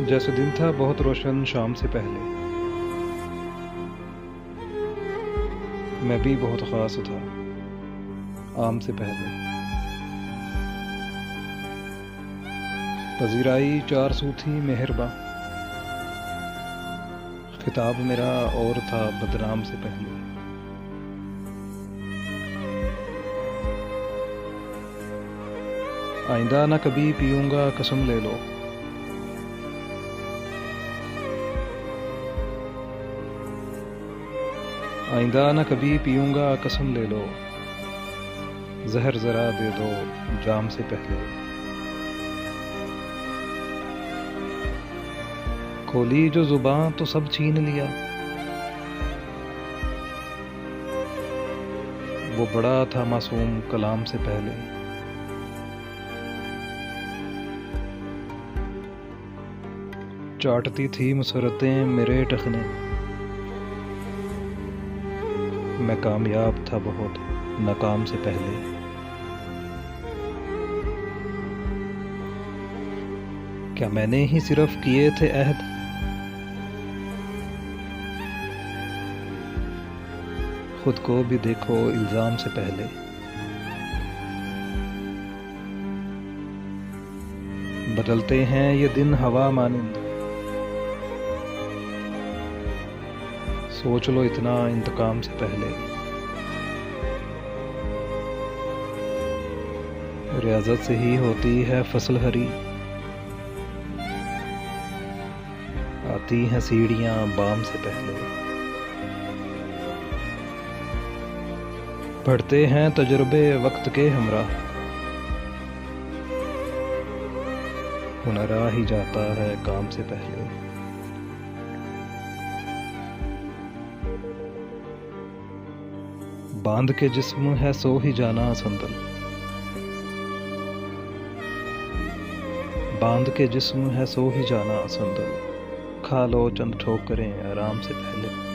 जैसे दिन था बहुत रोशन शाम से पहले, मैं भी बहुत ख़ास था आम से पहले। पजीराई 400 थी मेहरबा, खिताब मेरा और था बदनाम से पहले। आइंदा न कभी पीऊंगा कसम ले लो, आइंदा न कभी पीऊंगा कसम ले लो, जहर जरा दे दो जाम से पहले। खोली जो जुबान तो सब छीन लिया, वो बड़ा था मासूम कलाम से पहले। चाटती थी मुसरतें मेरे टखने, मैं कामयाब था बहुत नाकाम से पहले। क्या मैंने ही सिर्फ किए थे अहद, खुद को भी देखो इल्जाम से पहले। बदलते हैं ये दिन हवा मानिंद, सोच लो इतना इंतकाम से पहले। रियाजत से ही होती है फसल हरी, आती हैं सीढ़ियां बाम से पहले। बढ़ते हैं तजुर्बे वक्त के हमरा, हुनर आ ही जाता है काम से पहले। बांध के जिस्म है सो ही जाना संदल, बांध के जिस्म है सो ही जाना संदल। खा लो चंद ठोकरें आराम से पहले।